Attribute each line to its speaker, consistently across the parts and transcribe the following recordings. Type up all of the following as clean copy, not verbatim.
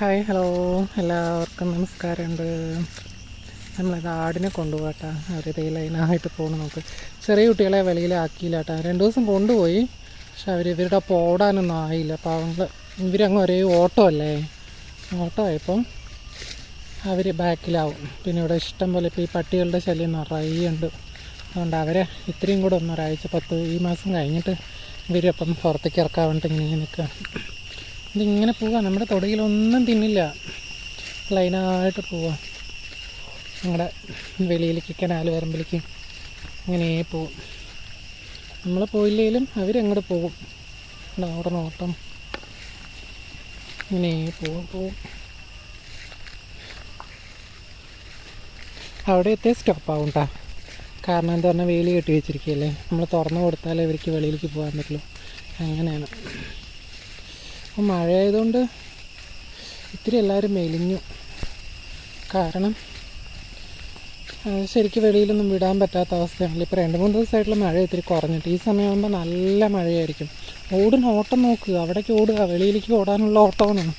Speaker 1: Hi hello എല്ലാവർക്കും നമസ്കാരമുണ്ട്. നമ്മളത് ആടിനെ കൊണ്ടുപോകട്ടാ. അവരിതേ ലൈനായിട്ട് പോകണം. നമുക്ക് ചെറിയ കുട്ടികളെ വെളിയിലാക്കിയില്ല കേട്ടോ. 2 ദിവസം കൊണ്ടുപോയി. പക്ഷെ ഇവരുടെ പോടാനൊന്നും ആയില്ല. പാവങ്ങൾ ഇവരങ്ങ് ഒരേ ഓട്ടമല്ലേ. ഓട്ടമായപ്പം അവർ ബാക്കിലാവും. പിന്നെ ഇവിടെ ഇഷ്ടം പോലെ ഇപ്പോൾ ഈ പട്ടികളുടെ ശല്യം നിറയുണ്ട്. അതുകൊണ്ട് അവരെ ഇത്രയും കൂടെ ഒരാഴ്ച ഈ മാസം കഴിഞ്ഞിട്ട് ഇവരപ്പം പുറത്തേക്ക് ഇറക്കാൻ വേണ്ടിയിട്ട് ഇങ്ങനെ നിൽക്കുക. ഇതിങ്ങനെ പോവാം. നമ്മുടെ തൊടിയിലൊന്നും തിന്നില്ല. ലൈനായിട്ട് പോവാം. ഞങ്ങളുടെ വെളിയിലേക്ക് കനാൽ വരമ്പിലേക്ക് ഇങ്ങനെ പോവും. നമ്മൾ പോയില്ലെങ്കിലും അവരങ്ങോട്ട് പോകും. അവിടെ നോട്ടം ഇങ്ങനെ പോവും. അവിടെ എത്തിയ സ്റ്റോപ്പാവും കേട്ടോ. കാരണം എന്താ പറഞ്ഞാൽ വേലി കെട്ടി വെച്ചിരിക്കുകയല്ലേ. നമ്മൾ തുറന്നു കൊടുത്താലേ ഇവർക്ക് വെളിയിലേക്ക് പോകാൻ പറ്റുള്ളൂ. അങ്ങനെയാണ്. അപ്പം മഴയായതുകൊണ്ട് ഇത്തിരി എല്ലാവരും മെലിഞ്ഞു. കാരണം ശരിക്കും വെളിയിലൊന്നും വിടാൻ പറ്റാത്ത അവസ്ഥയാണല്ലോ. ഇപ്പോൾ 2-3 ദിവസമായിട്ടുള്ള മഴ ഇത്തിരി കുറഞ്ഞിട്ട്. ഈ സമയമാകുമ്പോൾ നല്ല മഴയായിരിക്കും. ഓടുന്ന ഓട്ടം നോക്കുക. അവിടേക്ക് ഓടുക. വെളിയിലേക്ക് ഓടാനുള്ള ഓട്ടമാണ്.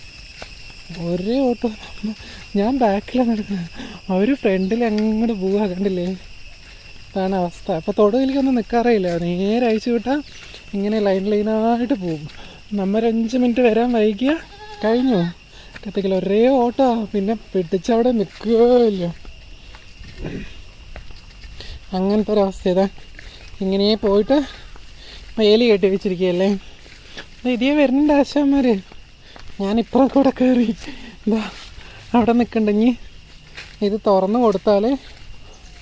Speaker 1: ഒരേ ഓട്ടം. ഞാൻ ബാക്കിലാണ് നടക്കുന്നത്. അവർ ഫ്രണ്ടിൽ അങ്ങോട്ട് പോവുക. കണ്ടില്ലേ? അതാണ് അവസ്ഥ. അപ്പോൾ തൊടുവിലേക്കൊന്നും നിൽക്കാറില്ല. നേരെ അയച്ചു വിട്ടാൽ ഇങ്ങനെ ലൈനായിട്ട് പോകും. നമ്മൾ 5 മിനിറ്റ് വരാൻ വൈകിയ കഴിഞ്ഞു കത്തിക്കൽ. ഒരേ ഓട്ടമാണ്. പിന്നെ പിടിച്ചവിടെ നിൽക്കുകയില്ല. അങ്ങനത്തെ ഒരവസ്ഥ. ഇതാ ഇങ്ങനെ പോയിട്ട് വേലി കെട്ടി വെച്ചിരിക്കുകയല്ലേ. ഇതേ വരുന്നുണ്ട് ആശാന്മാർ. ഞാനിപ്പുറം കൂടെ കയറി എന്താ അവിടെ നിൽക്കണ്ടെങ്കിൽ ഇത് തുറന്ന് കൊടുത്താൽ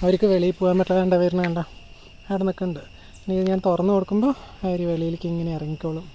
Speaker 1: അവർക്ക് വെളിയിൽ പോകാൻ പറ്റാതെ വരുന്നുണ്ട. അവിടെ നിൽക്കുന്നുണ്ട്. ഇനി ഞാൻ തുറന്ന് കൊടുക്കുമ്പോൾ അവർ വെളിയിലേക്ക് ഇങ്ങനെ ഇറങ്ങിക്കോളും.